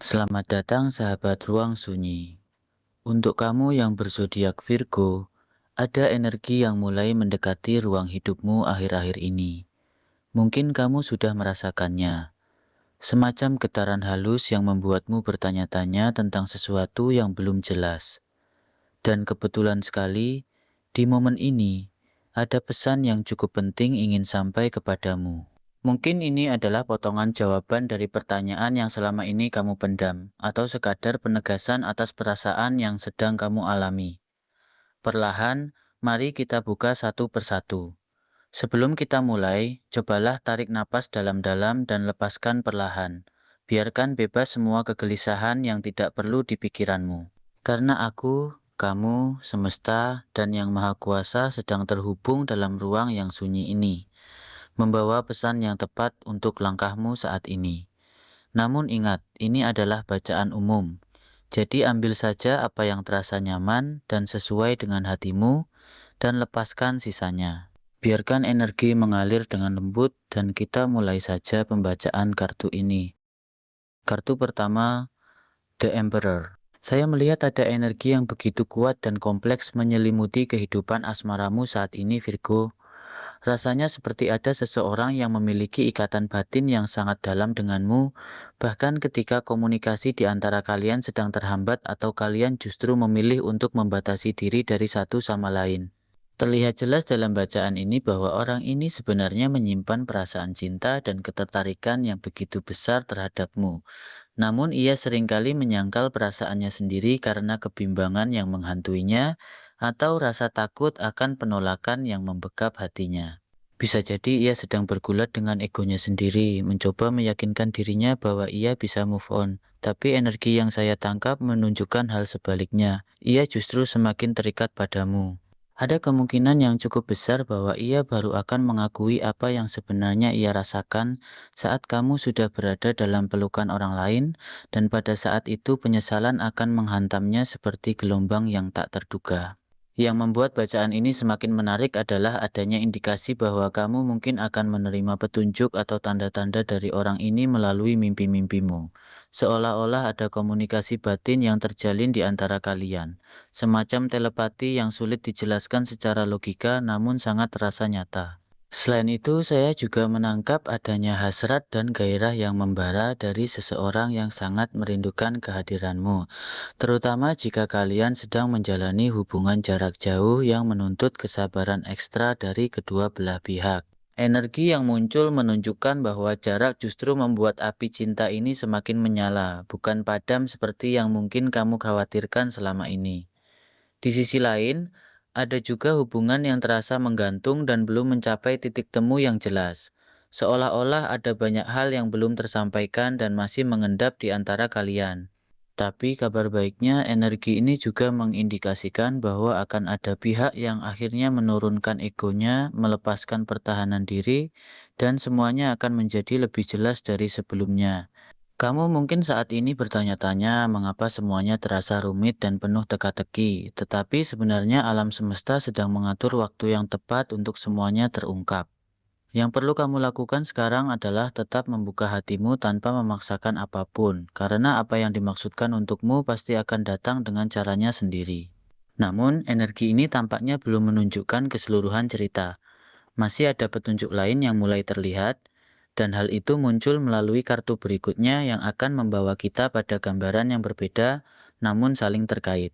Selamat datang sahabat ruang sunyi. Untuk kamu yang berzodiak Virgo, ada energi yang mulai mendekati ruang hidupmu akhir-akhir ini. Mungkin kamu sudah merasakannya, semacam getaran halus yang membuatmu bertanya-tanya tentang sesuatu yang belum jelas. Dan kebetulan sekali, di momen ini, ada pesan yang cukup penting ingin sampai kepadamu. Mungkin ini adalah potongan jawaban dari pertanyaan yang selama ini kamu pendam, atau sekadar penegasan atas perasaan yang sedang kamu alami. Perlahan, mari kita buka satu persatu. Sebelum kita mulai, cobalah tarik napas dalam-dalam dan lepaskan perlahan. Biarkan bebas semua kegelisahan yang tidak perlu di pikiranmu. Karena aku, kamu, semesta, dan Yang Maha Kuasa sedang terhubung dalam ruang yang sunyi ini, membawa pesan yang tepat untuk langkahmu saat ini. Namun ingat, ini adalah bacaan umum. Jadi ambil saja apa yang terasa nyaman dan sesuai dengan hatimu dan lepaskan sisanya. Biarkan energi mengalir dengan lembut dan kita mulai saja pembacaan kartu ini. Kartu pertama, The Emperor. Saya melihat ada energi yang begitu kuat dan kompleks menyelimuti kehidupan asmaramu saat ini, Virgo. Rasanya seperti ada seseorang yang memiliki ikatan batin yang sangat dalam denganmu, bahkan ketika komunikasi di antara kalian sedang terhambat atau kalian justru memilih untuk membatasi diri dari satu sama lain. Terlihat jelas dalam bacaan ini bahwa orang ini sebenarnya menyimpan perasaan cinta dan ketertarikan yang begitu besar terhadapmu. Namun ia seringkali menyangkal perasaannya sendiri karena kebimbangan yang menghantuinya atau rasa takut akan penolakan yang membekap hatinya. Bisa jadi ia sedang bergulat dengan egonya sendiri, mencoba meyakinkan dirinya bahwa ia bisa move on. Tapi energi yang saya tangkap menunjukkan hal sebaliknya. Ia justru semakin terikat padamu. Ada kemungkinan yang cukup besar bahwa ia baru akan mengakui apa yang sebenarnya ia rasakan saat kamu sudah berada dalam pelukan orang lain, dan pada saat itu penyesalan akan menghantamnya seperti gelombang yang tak terduga. Yang membuat bacaan ini semakin menarik adalah adanya indikasi bahwa kamu mungkin akan menerima petunjuk atau tanda-tanda dari orang ini melalui mimpi-mimpimu. Seolah-olah ada komunikasi batin yang terjalin di antara kalian. Semacam telepati yang sulit dijelaskan secara logika namun sangat terasa nyata. Selain itu, saya juga menangkap adanya hasrat dan gairah yang membara dari seseorang yang sangat merindukan kehadiranmu, terutama jika kalian sedang menjalani hubungan jarak jauh yang menuntut kesabaran ekstra dari kedua belah pihak. Energi yang muncul menunjukkan bahwa jarak justru membuat api cinta ini semakin menyala, bukan padam seperti yang mungkin kamu khawatirkan selama ini. Di sisi lain, ada juga hubungan yang terasa menggantung dan belum mencapai titik temu yang jelas. Seolah-olah ada banyak hal yang belum tersampaikan dan masih mengendap di antara kalian. Tapi kabar baiknya, energi ini juga mengindikasikan bahwa akan ada pihak yang akhirnya menurunkan egonya, melepaskan pertahanan diri, dan semuanya akan menjadi lebih jelas dari sebelumnya. Kamu mungkin saat ini bertanya-tanya mengapa semuanya terasa rumit dan penuh teka-teki, tetapi sebenarnya alam semesta sedang mengatur waktu yang tepat untuk semuanya terungkap. Yang perlu kamu lakukan sekarang adalah tetap membuka hatimu tanpa memaksakan apapun, karena apa yang dimaksudkan untukmu pasti akan datang dengan caranya sendiri. Namun, energi ini tampaknya belum menunjukkan keseluruhan cerita. Masih ada petunjuk lain yang mulai terlihat, dan hal itu muncul melalui kartu berikutnya yang akan membawa kita pada gambaran yang berbeda, namun saling terkait.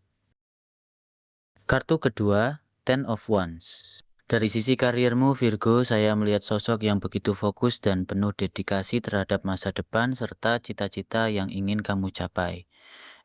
Kartu kedua, Ten of Wands. Dari sisi karirmu, Virgo, saya melihat sosok yang begitu fokus dan penuh dedikasi terhadap masa depan serta cita-cita yang ingin kamu capai.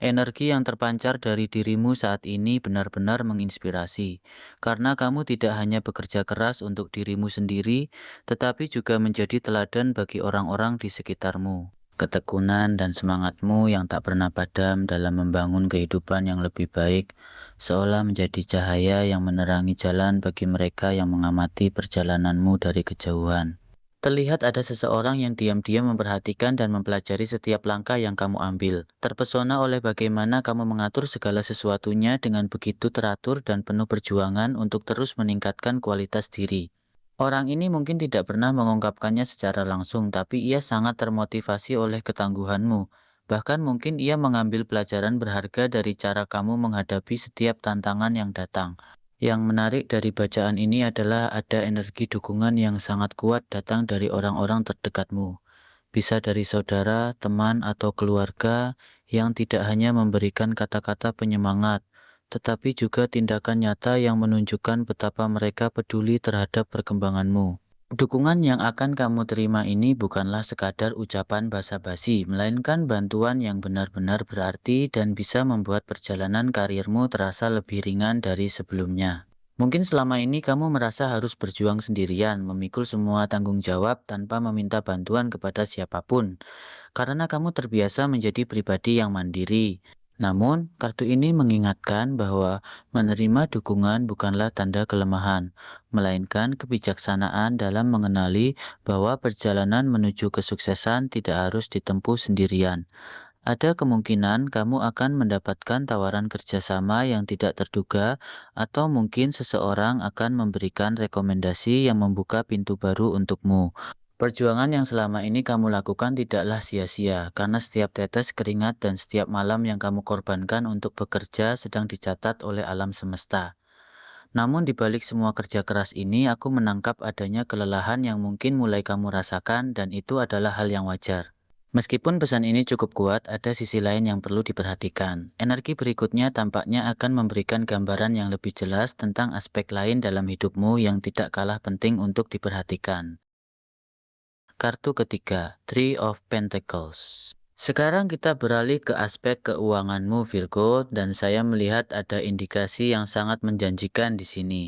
Energi yang terpancar dari dirimu saat ini benar-benar menginspirasi, karena kamu tidak hanya bekerja keras untuk dirimu sendiri, tetapi juga menjadi teladan bagi orang-orang di sekitarmu. Ketekunan dan semangatmu yang tak pernah padam dalam membangun kehidupan yang lebih baik, seolah menjadi cahaya yang menerangi jalan bagi mereka yang mengamati perjalananmu dari kejauhan. Terlihat ada seseorang yang diam-diam memperhatikan dan mempelajari setiap langkah yang kamu ambil. Terpesona oleh bagaimana kamu mengatur segala sesuatunya dengan begitu teratur dan penuh perjuangan untuk terus meningkatkan kualitas diri. Orang ini mungkin tidak pernah mengungkapkannya secara langsung, tapi ia sangat termotivasi oleh ketangguhanmu. Bahkan mungkin ia mengambil pelajaran berharga dari cara kamu menghadapi setiap tantangan yang datang. Yang menarik dari bacaan ini adalah ada energi dukungan yang sangat kuat datang dari orang-orang terdekatmu. Bisa dari saudara, teman, atau keluarga yang tidak hanya memberikan kata-kata penyemangat, tetapi juga tindakan nyata yang menunjukkan betapa mereka peduli terhadap perkembanganmu. Dukungan yang akan kamu terima ini bukanlah sekadar ucapan basa-basi, melainkan bantuan yang benar-benar berarti dan bisa membuat perjalanan karirmu terasa lebih ringan dari sebelumnya. Mungkin selama ini kamu merasa harus berjuang sendirian, memikul semua tanggung jawab tanpa meminta bantuan kepada siapapun, karena kamu terbiasa menjadi pribadi yang mandiri. Namun, kartu ini mengingatkan bahwa menerima dukungan bukanlah tanda kelemahan, melainkan kebijaksanaan dalam mengenali bahwa perjalanan menuju kesuksesan tidak harus ditempuh sendirian. Ada kemungkinan kamu akan mendapatkan tawaran kerjasama yang tidak terduga, atau mungkin seseorang akan memberikan rekomendasi yang membuka pintu baru untukmu. Perjuangan yang selama ini kamu lakukan tidaklah sia-sia, karena setiap tetes keringat dan setiap malam yang kamu korbankan untuk bekerja sedang dicatat oleh alam semesta. Namun di balik semua kerja keras ini, aku menangkap adanya kelelahan yang mungkin mulai kamu rasakan, dan itu adalah hal yang wajar. Meskipun pesan ini cukup kuat, ada sisi lain yang perlu diperhatikan. Energi berikutnya tampaknya akan memberikan gambaran yang lebih jelas tentang aspek lain dalam hidupmu yang tidak kalah penting untuk diperhatikan. Kartu ketiga, Three of Pentacles. Sekarang kita beralih ke aspek keuanganmu, Virgo, dan saya melihat ada indikasi yang sangat menjanjikan di sini.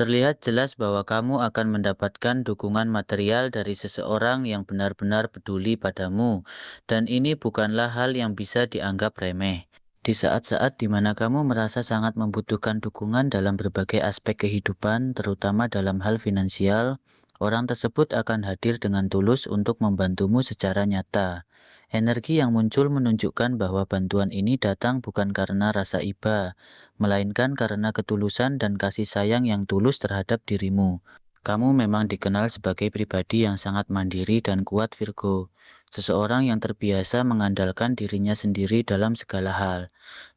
Terlihat jelas bahwa kamu akan mendapatkan dukungan material dari seseorang yang benar-benar peduli padamu, dan ini bukanlah hal yang bisa dianggap remeh. Di saat-saat di mana kamu merasa sangat membutuhkan dukungan dalam berbagai aspek kehidupan, terutama dalam hal finansial, orang tersebut akan hadir dengan tulus untuk membantumu secara nyata. Energi yang muncul menunjukkan bahwa bantuan ini datang bukan karena rasa iba, melainkan karena ketulusan dan kasih sayang yang tulus terhadap dirimu. Kamu memang dikenal sebagai pribadi yang sangat mandiri dan kuat, Virgo. Seseorang yang terbiasa mengandalkan dirinya sendiri dalam segala hal.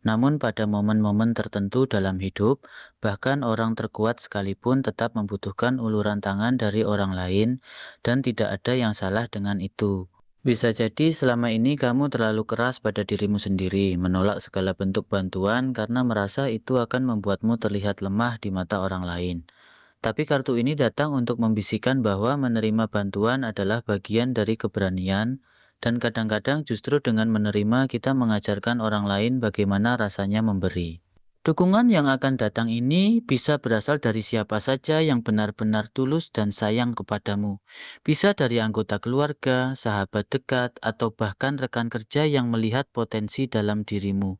Namun pada momen-momen tertentu dalam hidup, bahkan orang terkuat sekalipun tetap membutuhkan uluran tangan dari orang lain, dan tidak ada yang salah dengan itu. Bisa jadi selama ini kamu terlalu keras pada dirimu sendiri, menolak segala bentuk bantuan karena merasa itu akan membuatmu terlihat lemah di mata orang lain. Tapi kartu ini datang untuk membisikkan bahwa menerima bantuan adalah bagian dari keberanian, dan kadang-kadang justru dengan menerima kita mengajarkan orang lain bagaimana rasanya memberi. Dukungan yang akan datang ini bisa berasal dari siapa saja yang benar-benar tulus dan sayang kepadamu. Bisa dari anggota keluarga, sahabat dekat, atau bahkan rekan kerja yang melihat potensi dalam dirimu.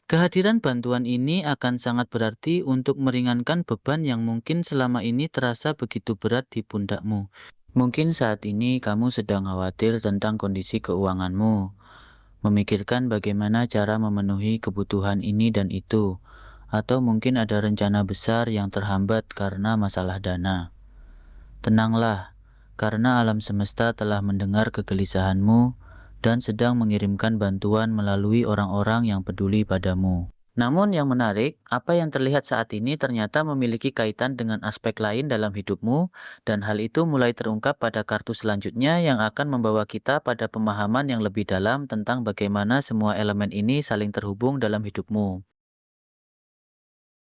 Kehadiran bantuan ini akan sangat berarti untuk meringankan beban yang mungkin selama ini terasa begitu berat di pundakmu. Mungkin saat ini kamu sedang khawatir tentang kondisi keuanganmu, memikirkan bagaimana cara memenuhi kebutuhan ini dan itu, atau mungkin ada rencana besar yang terhambat karena masalah dana. Tenanglah, karena alam semesta telah mendengar kegelisahanmu dan sedang mengirimkan bantuan melalui orang-orang yang peduli padamu. Namun yang menarik, apa yang terlihat saat ini ternyata memiliki kaitan dengan aspek lain dalam hidupmu, dan hal itu mulai terungkap pada kartu selanjutnya yang akan membawa kita pada pemahaman yang lebih dalam tentang bagaimana semua elemen ini saling terhubung dalam hidupmu.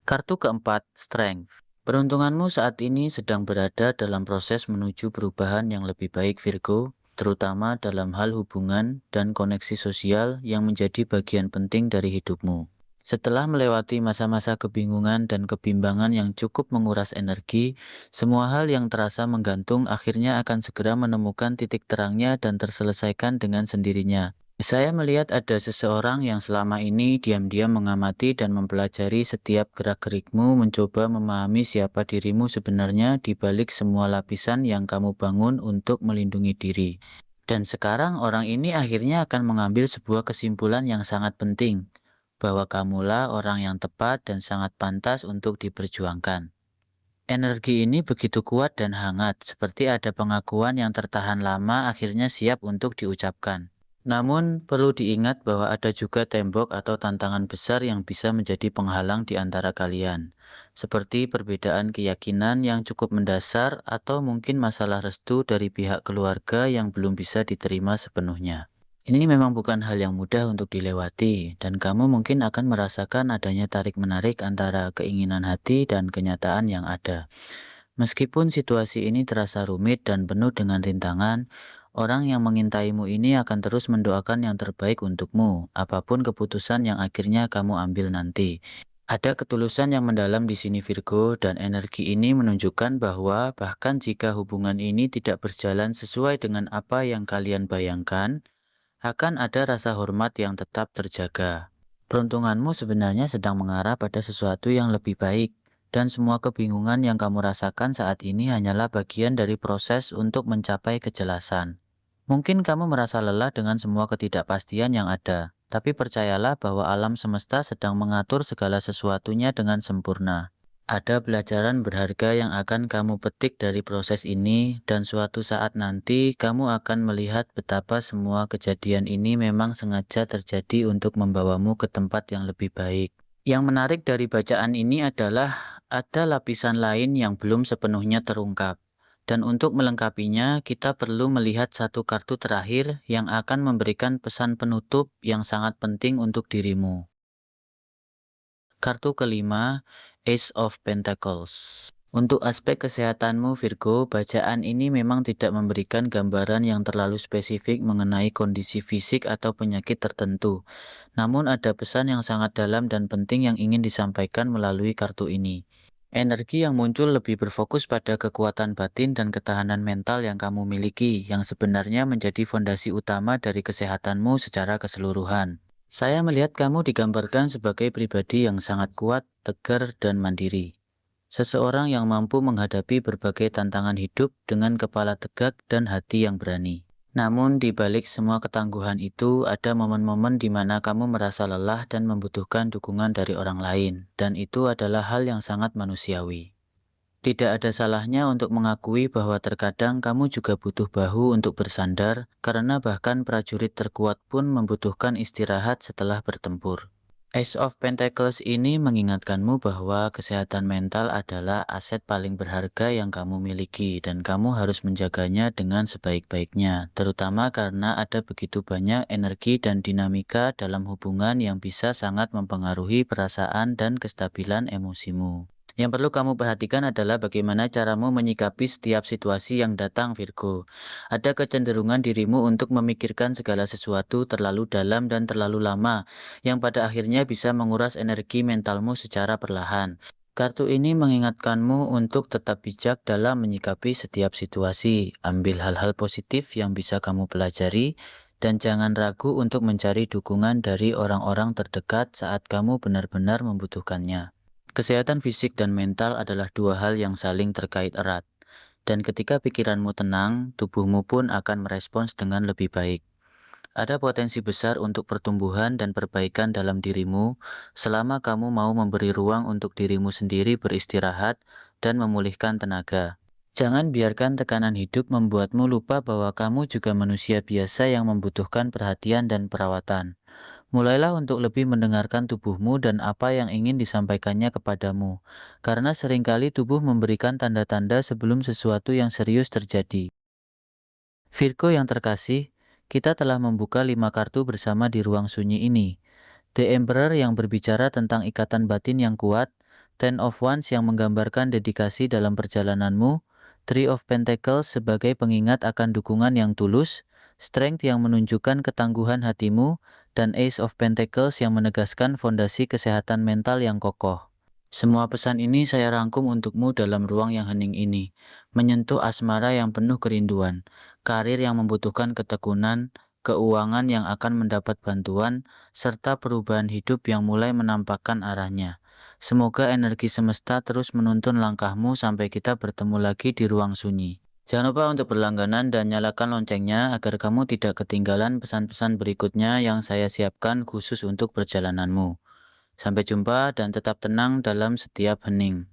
Kartu keempat, Strength. Peruntunganmu saat ini sedang berada dalam proses menuju perubahan yang lebih baik, Virgo, terutama dalam hal hubungan dan koneksi sosial yang menjadi bagian penting dari hidupmu. Setelah melewati masa-masa kebingungan dan kebimbangan yang cukup menguras energi, semua hal yang terasa menggantung akhirnya akan segera menemukan titik terangnya dan terselesaikan dengan sendirinya. Saya melihat ada seseorang yang selama ini diam-diam mengamati dan mempelajari setiap gerak-gerikmu, mencoba memahami siapa dirimu sebenarnya di balik semua lapisan yang kamu bangun untuk melindungi diri. Dan sekarang orang ini akhirnya akan mengambil sebuah kesimpulan yang sangat penting, bahwa kamulah orang yang tepat dan sangat pantas untuk diperjuangkan. Energi ini begitu kuat dan hangat, seperti ada pengakuan yang tertahan lama akhirnya siap untuk diucapkan. Namun, perlu diingat bahwa ada juga tembok atau tantangan besar yang bisa menjadi penghalang di antara kalian, seperti perbedaan keyakinan yang cukup mendasar atau mungkin masalah restu dari pihak keluarga yang belum bisa diterima sepenuhnya. Ini memang bukan hal yang mudah untuk dilewati, dan kamu mungkin akan merasakan adanya tarik-menarik antara keinginan hati dan kenyataan yang ada. Meskipun situasi ini terasa rumit dan penuh dengan rintangan, orang yang mengintaimu ini akan terus mendoakan yang terbaik untukmu, apapun keputusan yang akhirnya kamu ambil nanti. Ada ketulusan yang mendalam di sini Virgo, dan energi ini menunjukkan bahwa bahkan jika hubungan ini tidak berjalan sesuai dengan apa yang kalian bayangkan, akan ada rasa hormat yang tetap terjaga. Peruntunganmu sebenarnya sedang mengarah pada sesuatu yang lebih baik, dan semua kebingungan yang kamu rasakan saat ini hanyalah bagian dari proses untuk mencapai kejelasan. Mungkin kamu merasa lelah dengan semua ketidakpastian yang ada, tapi percayalah bahwa alam semesta sedang mengatur segala sesuatunya dengan sempurna. Ada pelajaran berharga yang akan kamu petik dari proses ini, dan suatu saat nanti kamu akan melihat betapa semua kejadian ini memang sengaja terjadi untuk membawamu ke tempat yang lebih baik. Yang menarik dari bacaan ini adalah ada lapisan lain yang belum sepenuhnya terungkap. Dan untuk melengkapinya, kita perlu melihat satu kartu terakhir yang akan memberikan pesan penutup yang sangat penting untuk dirimu. Kartu kelima, Ace of Pentacles. Untuk aspek kesehatanmu Virgo, bacaan ini memang tidak memberikan gambaran yang terlalu spesifik mengenai kondisi fisik atau penyakit tertentu. Namun ada pesan yang sangat dalam dan penting yang ingin disampaikan melalui kartu ini. Energi yang muncul lebih berfokus pada kekuatan batin dan ketahanan mental yang kamu miliki, yang sebenarnya menjadi fondasi utama dari kesehatanmu secara keseluruhan. Saya melihat kamu digambarkan sebagai pribadi yang sangat kuat, tegar, dan mandiri. Seseorang yang mampu menghadapi berbagai tantangan hidup dengan kepala tegak dan hati yang berani. Namun di balik semua ketangguhan itu, ada momen-momen di mana kamu merasa lelah dan membutuhkan dukungan dari orang lain, dan itu adalah hal yang sangat manusiawi. Tidak ada salahnya untuk mengakui bahwa terkadang kamu juga butuh bahu untuk bersandar, karena bahkan prajurit terkuat pun membutuhkan istirahat setelah bertempur. Ace of Pentacles ini mengingatkanmu bahwa kesehatan mental adalah aset paling berharga yang kamu miliki dan kamu harus menjaganya dengan sebaik-baiknya, terutama karena ada begitu banyak energi dan dinamika dalam hubungan yang bisa sangat mempengaruhi perasaan dan kestabilan emosimu. Yang perlu kamu perhatikan adalah bagaimana caramu menyikapi setiap situasi yang datang, Virgo. Ada kecenderungan dirimu untuk memikirkan segala sesuatu terlalu dalam dan terlalu lama, yang pada akhirnya bisa menguras energi mentalmu secara perlahan. Kartu ini mengingatkanmu untuk tetap bijak dalam menyikapi setiap situasi. Ambil hal-hal positif yang bisa kamu pelajari, dan jangan ragu untuk mencari dukungan dari orang-orang terdekat saat kamu benar-benar membutuhkannya. Kesehatan fisik dan mental adalah dua hal yang saling terkait erat. Dan ketika pikiranmu tenang, tubuhmu pun akan merespons dengan lebih baik. Ada potensi besar untuk pertumbuhan dan perbaikan dalam dirimu selama kamu mau memberi ruang untuk dirimu sendiri beristirahat dan memulihkan tenaga. Jangan biarkan tekanan hidup membuatmu lupa bahwa kamu juga manusia biasa yang membutuhkan perhatian dan perawatan. Mulailah untuk lebih mendengarkan tubuhmu dan apa yang ingin disampaikannya kepadamu, karena seringkali tubuh memberikan tanda-tanda sebelum sesuatu yang serius terjadi. Virgo yang terkasih, kita telah membuka 5 kartu bersama di ruang sunyi ini. The Emperor yang berbicara tentang ikatan batin yang kuat, Ten of Wands yang menggambarkan dedikasi dalam perjalananmu, Three of Pentacles sebagai pengingat akan dukungan yang tulus, Strength yang menunjukkan ketangguhan hatimu, dan Ace of Pentacles yang menegaskan fondasi kesehatan mental yang kokoh. Semua pesan ini saya rangkum untukmu dalam ruang yang hening ini, menyentuh asmara yang penuh kerinduan, karir yang membutuhkan ketekunan, keuangan yang akan mendapat bantuan, serta perubahan hidup yang mulai menampakkan arahnya. Semoga energi semesta terus menuntun langkahmu sampai kita bertemu lagi di ruang sunyi. Jangan lupa untuk berlangganan dan nyalakan loncengnya agar kamu tidak ketinggalan pesan-pesan berikutnya yang saya siapkan khusus untuk perjalananmu. Sampai jumpa dan tetap tenang dalam setiap hening.